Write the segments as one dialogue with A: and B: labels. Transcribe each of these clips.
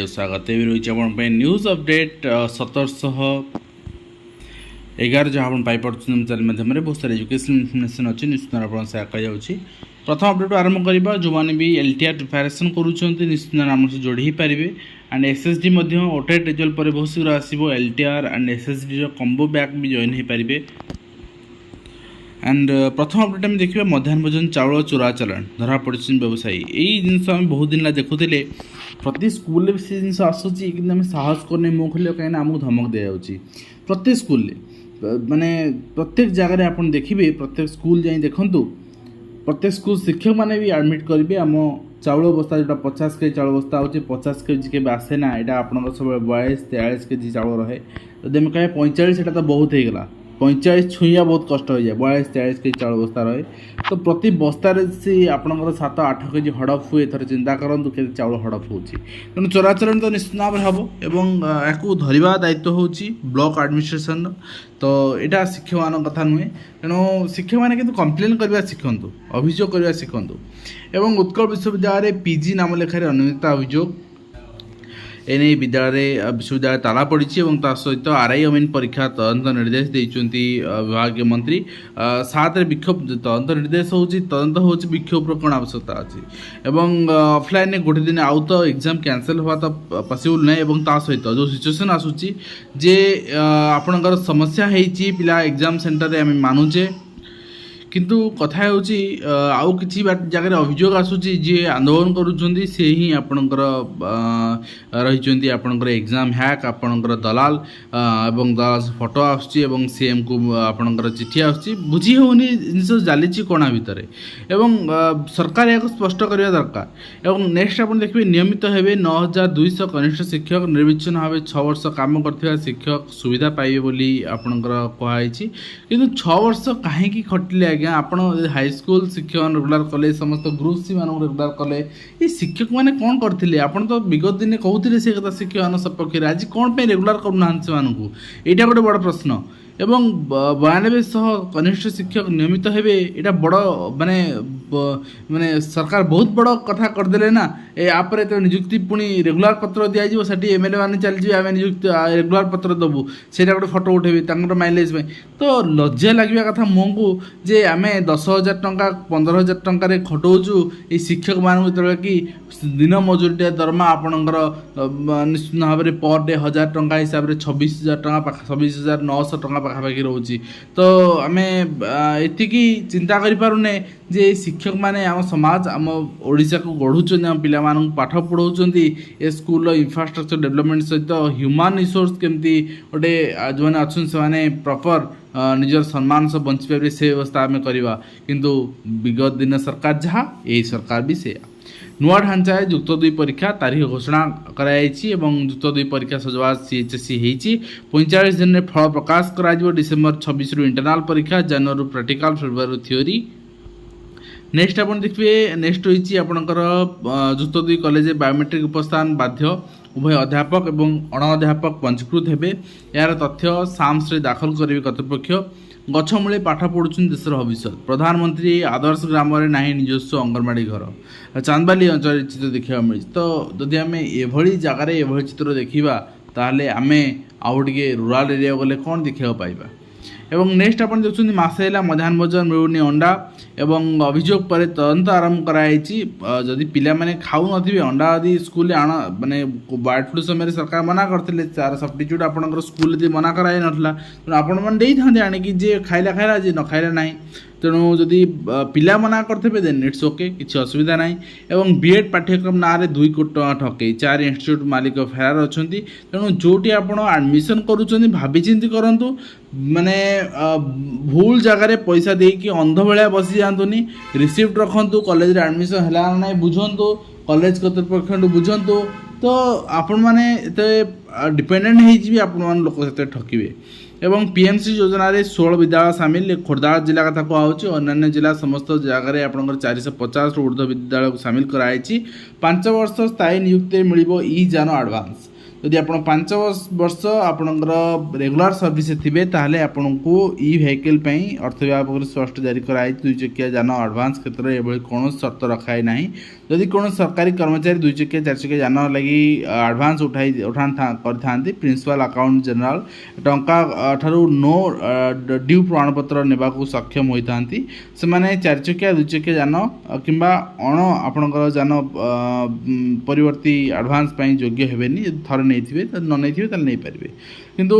A: स्वागत रही news update 1711 जहाँ आप पाइपन चैनल माध्यम बहुत सारे एजुकेशनल इनफर्मेशन अच्छी निश्चित आप सेयार कर प्रथम अपडेट आरंभ करवा जो मैंने भी एलटीआर प्रिपेरेसन करुँच निश्चित आम से जोड़ी पारे एंड एसएसडी ओटेट रिजल्ट पर बहुत शीघ्र आसो LTR and SSD combo back भी जॉइन हो पारे एंड प्रथम अपडेट आम देखा मध्याह्न भोजन चाउल चोरा चलाण धरा पड़ी व्यवसायी यही जिनस आम बहुत दिन देखुले प्रति स्कूल से जिन आसूँ कि साहस करने मुँह खोल कहीं आमको धमक दि जाऊँगी प्रत्येक स्कूल माने प्रत्येक जगह आप देखिए प्रत्येक स्कूल जाई देखु प्रत्येक स्कूल शिक्षक मैंने भी एडमिट करेंगे आम चाउल बस्ता जो 50 केजी चाउल बस्ता हो 50 केजी के आसे ना यहाँ आप सब 42-43 केजी चाउल रहे जब आम कहे 45 एटा तो बहुत हो गला 45 छुईया बहुत कष्ट हो जाए 42-43 केजी चाउल बस्ता रहे तो प्रति बस्तार से आपंकर 7-8 केजी हड़प हुए थोड़े चिंता करूँ के चाउल हड़प हो तेणु चोराचरण तो निश्चित भाव में हम और धरवा दायित्व हो ब्लॉक एडमिनिस्ट्रेशन तो यहाँ शिक्षक मान कथा नुहे तेणु शिक्षक मैंने किंतु कंप्लेन करवा शिखु अभियोग करवा शिखु एवं उत्कल विश्वविद्यालय पीजी नाम लेखार अनियमितता अभियोग एने विश्वविद्यालय ताला पड़ी सहित आरआई अमीन परीक्षा तदंत निर्देश देते विभाग मंत्री 7 विक्षोभ तदंत निर्देश हो तदंत हो विक्षोभ कौन आवश्यकता अच्छी एवं ऑफलाइन गोटे दिन आउ तो एग्जाम कैंसल हुआ तो पॉसिबल नहीं सहित जो सिचुएसन आसूची जे आपणकर समस्या होती पिला एग्जाम सेंटर आम मानुचे किंतु कथा होची आउ किछि जगह अभियोग आसूची जे आंदोलन करूछंती से ही आपणकर रहिचंती आपणकर एग्जाम हैक आपणकर दलाल एवं दलाल फोटो आसूची एवं सीएम को आपणकर चिठी आसूची बुझी होनी जिनस जालीची कोणा भितर एवं सरकार या स्पष्ट करबा दरकार एवं नेक्स्ट आपण देखबे नियमित हेबे 9200 कनिष्ठ शिक्षक निर्वाचन भाव 6 वर्ष काम करथिबा शिक्षक सुविधा पाइबे बोली आपणकर कहैछि किंतु 6 वर्ष काहे की खटले आप हाईस्कूल शिक्षक रेगुलार कले समस्त ग्रुप सी मान रेगुलार कले ये शिक्षक मैंने कौन करते आपड़ तो विगत दिन कहते से कथा शिक्षक मान सपक्ष आज कौन पे रेगुलार करना से मानू यहाँ गोटे बड़ प्रश्न एवं 9200 कनिष्ठ शिक्षक नियमित हेबे एटा बड़ माने माने सरकार बहुत बड़ कथा करदेले ना यापर तो नियुक्ति पुणी रेगुलार पत्र दिज्व से एमएलए मैंने चलि आम नियुक्ति रेगुलार पत्र दबू से गोटे फटो उठेबे माइलेज तो लज्जा लगे कथा मुँह को जे आम 10,000 टंका 15,000 टंकार खटाऊँ ये शिक्षक मान कि दिन मजूरिया दरमा आपणकर निश्चित भाव में पर डे 1000 टंका हिसाब से 26,000 टंका 26,900 टंका पाखापाखि रोचे तो आम एतिकी चिंता करें जे शिक्षक माने आम समाज आम ओडिशा को गढ़ुचंदी आम पिला मानू पाठ पढ़ाऊँगी ए स्कूल इंफ्रास्ट्रक्चर डेवलपमेंट सहित ह्यूमन रिसोर्स केमती गोटे जो मैंने अच्छे से प्रॉपर निजर सम्मान सब बंची पारे से व्यवस्था आम करवा किंतु विगत दिन सरकार जहाँ यही सरकार भी से नुआ ढांचा युक्त 2 परीक्षा तारीख घोषणा कराई युक्त 2 परीक्षा सजवा सीएचएससी होती 45 दिन में फल प्रकाश कर डिसेम्बर 26 इंटरनाल परीक्षा जनवरी प्रैक्टिकल फेब्रुआरी थ्योरी नेक्स्ट आप देखिए नेक्स्ट होती आपंकर युक्त 2 कॉलेज बायोमेट्रिक उपस्थान बाध्य उभय अध्यापक एवं अणाध्यापक पंजीकृत हेबे यार तथ्य साम्स दाखल करेंगे कर्तृपक्ष गछमूले पाठ पढ़ुं देशर भविष्य प्रधानमंत्री आदर्श ग्राम ना निजस्व अंगनवाड़ी घर चांदबाली अंचल चित्र देखा मिली तो जदि आम एभली जगार एभली चित्र देखा ताहले आमे आउ टे रूराल एरिया गले कौन देखा पाइबा एवं नेक्स्ट आप देखुं मसे मध्याह्न भोजन मिलूनी अंडा एवं अभियोग पर तदंत आरंभ कराई जदि पिला माने खाऊ नथिबे अंडा आदि स्कूल आण माने बर्ड फ्लू समय सरकार मना करते तार सब्स्टिट्यूट आपंकर स्कूल मना कराई नाला तेणु आपण मैंने देते आणिकी जे खाइला खाइला जे न खाइला ना तेणु जदि पिला मना करते देन इट्स ओके किसी असुविधा ना एवं बीएड पाठ्यक्रम ना 2 कोटी टका ठकई 4 इंस्टीट्यूट मालिक फेरार अच्छा तेणु जोटी आप एडमिशन करुँच भाविचिंती करूँ माने भूल जगार पैसा देकी अंध भाया बसी जातुनि रिसीप्ट रखु कॉलेज एडमिशन है ना बुझंतु कॉलेज कर्तृपक्ष बुझंतु तो आपण मैंने डिपेंडेंट हो लोक से ठकिबे एवं पीएमसी योजना रे 16 विद्यालय सामिल खोर्धा जिला कथा कहूँ अन्य जिला समस्त जगह आपंकर 450 ऊर्ध विद्यालय को सामिल कराई 5 वर्ष स्थायी नियुक्ति मिल ई जान आडभांस यदि आप 5 वर्ष आपणकर रेगुलर सर्विस थे ताहले आपन को ई व्हीकल अर्थ विभाग पक्ष स्पष्ट जारी कराई 2 चकिया जान आडभांस क्षेत्र में एभली कौन शर्त रखाई ना जदि कौन सरकारी कर्मचारी 2 चकिया 4 चकिया जान लगी आडभांस उठाई प्रिंसिपल अकाउंट जनरल टंका ठारू नो ड्यू प्रमाणपत्र ने सक्षम होता से 4 चकिया 2 चकिया जान कि अण आपणकर जान परिवर्ती आडभांस योग्य हेबेनी थरे नहीं न नहीं पारे किंतु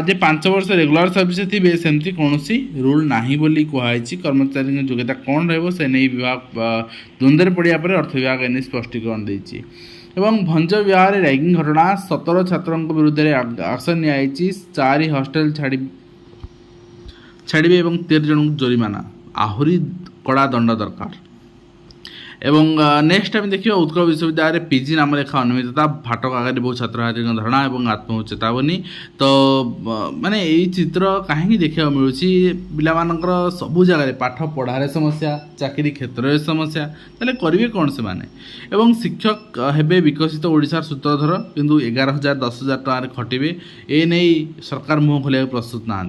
A: जे 5 वर्ष रेगुलर सर्विस थे सेमती कौन रूल नहीं बोली कहुई कर्मचारी योग्यता कौन रही नहीं विभाग द्वंद्व पड़ा पर अर्थ विभाग एने स्पष्टीकरण देती एवं भंज विवाह रैगिंग घटना 17 छात्रों विरुद्ध एक्शन नि 4 हॉस्टल छाड़े एवं 13 जन जोरिमाना आहरी कड़ा दंड दरकार एवं नेक्स्ट टाइम देखिए उत्कल विश्वविद्यालय पीजी नाम लेखा अनियमितता फाटक आगे बहुत छात्र धारणा और आत्महत्या चेतावनी तो माने यही चित्र कहीं देखा मिलूँ पिला सबू जगह पाठ पढ़ार समस्या चाकरी क्षेत्र में समस्या तेल करेंगे कौन से माने एवं शिक्षक हेबे विकसित ओडिशार सूत्रधर किंतु 11,000 10,000 टकर खटिबे ए नहीं सरकार मुँह खोलिया प्रस्तुत ना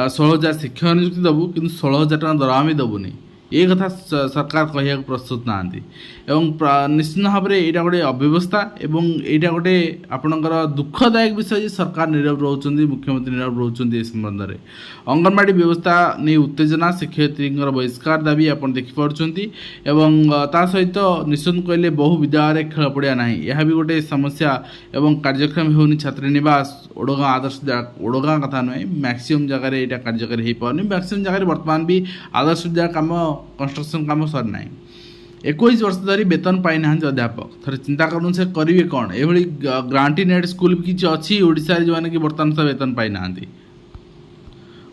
A: 16,000 शिक्षक नियुक्ति देवु कि 16,000 टका दरमा भी देवुनी ये कथा सरकार कह प्रस्तुत ना निश्चित भाव में यहाँ गोटे अव्यवस्था एवं यहाँ गोटे आपणकर दुखदायक विषय सरकार नीरव रोच मुख्यमंत्री नीरव रोच संबंध में अंगनवाड़ी व्यवस्था नहीं उत्तेजना शिक्षयित्री बहिष्कार दाबी आप देखिपुंट एवं ता सहित निश्चित कहले बहु विद्यालय खेल पड़ा ना यह भी गोटे समस्या एवं कार्यक्रम होनी छात्रीनिवास ओडगाँ आदर्श ओडगाँ कथा नुहे मैक्सीम जगह यहाँ कार्यकारी हो पानी मैक्सीम जगह बर्तमान भी आदर्श विद्यालय कम कंस्ट्रक्शन कम सरना 21 वर्ष धरी वेतन पाई ना अध्यापक थोड़े चिंता करूँ से करेंगे कौन ये ग्रांटीनेट स्कूल किसी अच्छी ओडिशा जो मैंने कि बर्तमान से वेतन पाई ना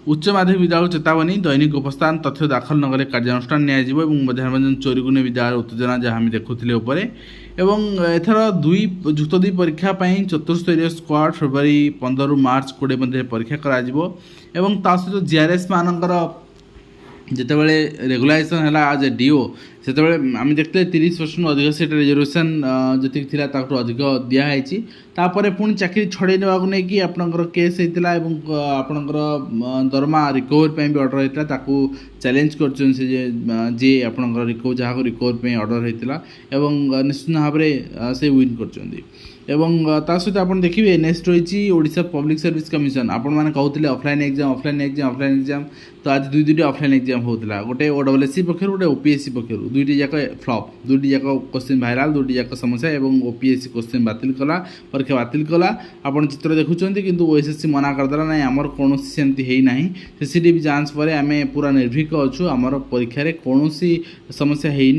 A: उच्च माध्यमिक विद्यालय चेतावनी दैनिक उपस्थान तथ्य दाखल नगले कार्यानुष्ठान मध्याह्न चोरी को नहीं विद्यालय उत्तेजना जहाँ आम देखुले एवं एथर 2 जुक्त 2 परीक्षा चतुर्स्तरीय स्क्वाड फेब्रुआरी 15 मार्च 20 मध्य परीक्षा करा सहित जीआरएस मानकर जितेबाला रेगुलाइजेशन है आज ए डीओ से आम देखते 30% अधिक सीट रिजर्वेशन जी थी अधिक दिखाई तापर पुणी चाकरी छड़े ना नहीं कि आपंकर केस होता आपंकर दरमा रिकवर भी ऑर्डर होता चैलेंज कर जी आपंकर रिकवर जहाँ रिकवर ऑर्डर होता निश्चित भाव में से विन कर एवं ता सहित आप देखिए नेक्स्ट रही ओडिशा पब्लिक सर्विस कमिशन आपण मैंने कहते ऑफलाइन एग्जाम तो आज 2 ऑफलाइन एग्जाम होता गोटे ओडब्ल्यूएससी पक्षर गोटे ओपीएससी पक्षर 2टी जाक फ्लॉप 2टी जाक क्वेश्चन वायरल 2टी जाक समस्या एवं ओपीएससी क्वेश्चन बातिल कला परीक्षा बातिल कला आपन चित्र देखुं किंतु ओएसएससी मना करदेला ना आमर कौन सेमती है ना सीसीटीवी जांच पर आम पूरा निर्भीक अच्छु आमर परीक्षा कौन समस्या है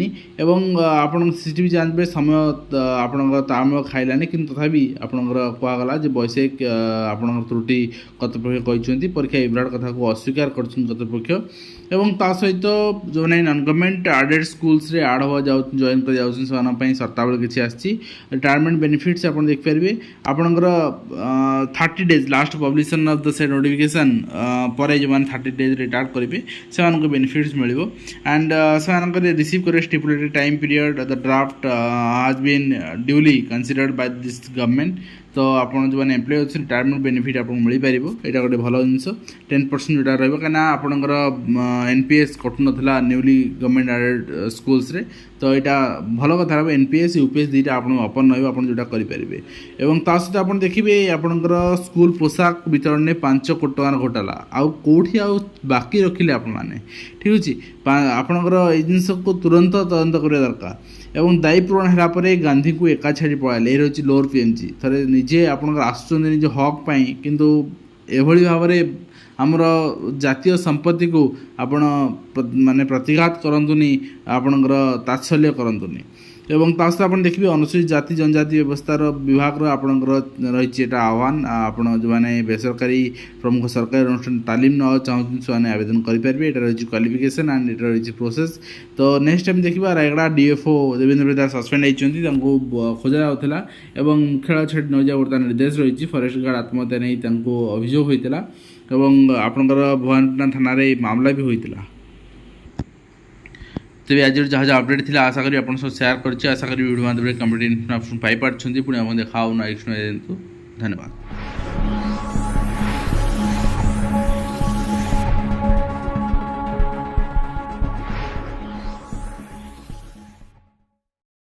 A: आपन सीसीटीवी जांच में समय आपण तालमेल खाइलानी किंतु तथापि आपणकर कहगला वैषयिक आपणकर त्रुटि कर्तृपक्ष कहते परीक्षा विभ्राट कथा को अस्वीकार कर कर्तृपक्ष एवं ता सहित जो नहीं नॉन गवर्नमेंट एडेड स्कूल्स रे आड हो जॉइन कर जाऊँ सर्तावली किसी आसी रिटायरमेंट बेनिफिट्स आप देखिपारे आपणकर 30 days last publication of the said notification पर जो मैंने 30 डेज रिटायर करेंगे से बेनिफिट्स मिल एंड से रिसीव करे stipulated time period the draft has been duly considered by this government तो आप जो मैंने एम्प्लॉय अच्छे रिटायरमेंट बेनिफिट आपको मिल पार यहाँ गोटे भल जिनस 10% जोटा रही कहीं आपंकर एनपीएस कटु ना न्यूली गवर्नमेंट एडेड स्कूल्स रे तो यहाँ भल कथा रहा एनपीएस यूपीएस दुईटा आप ओपन रहा जोटा करेंगे और ता सहित आप देखिए आपंकर स्कूल पोशाक वितरण में 5 कोटी टकार घोटाला आउ कौटी आउ बाकी रखिले आप ठीक अच्छे आपंकर ये जिनस को तुरंत तदंत करने दरकार एवं दायी पूरण है गांधी को एका छाड़ी पड़ाले ये रही लोअर पीएमजी थे निजे आपंकर आसुच्च निज हक पाई किंतु एभली भाव में आमर जातीय संपत्ति को आपण माने प्रतिघात करंतुनी आपणकर तात्सल्य करंतुनी एवं ता सहित आप देखिए अनुसूचित जाति जनजाति व्यवस्थार विभाग आपणकर रही आह्वान आपण जो मैंने बेसरकारी प्रमुख सरकारी अनुष्ठान तालीम न चाहूँ से आवेदन करेंगे यहाँ रही क्वालिफिकेशन एंड यहाँ रही प्रोसेस तो नेक्स्ट टाइम देखा रायगड़ा डीएफओ देवेंद्र प्रधान सस्पेंड होती खोजा जाऊला मुख्यालय छाड़ी न जा निर्देश रही फरेस्ट गार्ड आत्महत्या नहीं अभियोग होता ଏବଂ ଆପଣଙ୍କର ଭବାନୀପାଟଣା ଥାନାରେ ଏଇ ମାମଲା ବି ହୋଇଥିଲା। ତେବେ ଆଜି ଯାହା ଯାହା ଅପଡେଟ୍ ଥିଲା ଆଶା କରି ଆପଣଙ୍କ ସହ ସେୟାର କରିଛି। ଆଶା କରି ଭିଡ଼ିଓ ମାଧ୍ୟମରେ କମ୍ପ୍ଲିଟ୍ ଇନଫର୍ମେସନ୍ ପାଇପାରୁଛନ୍ତି। ପୁଣି ଆମେ ଦେଖା ହେଉ ନେକ୍ସଟ ଦିନ। ଧନ୍ୟବାଦ।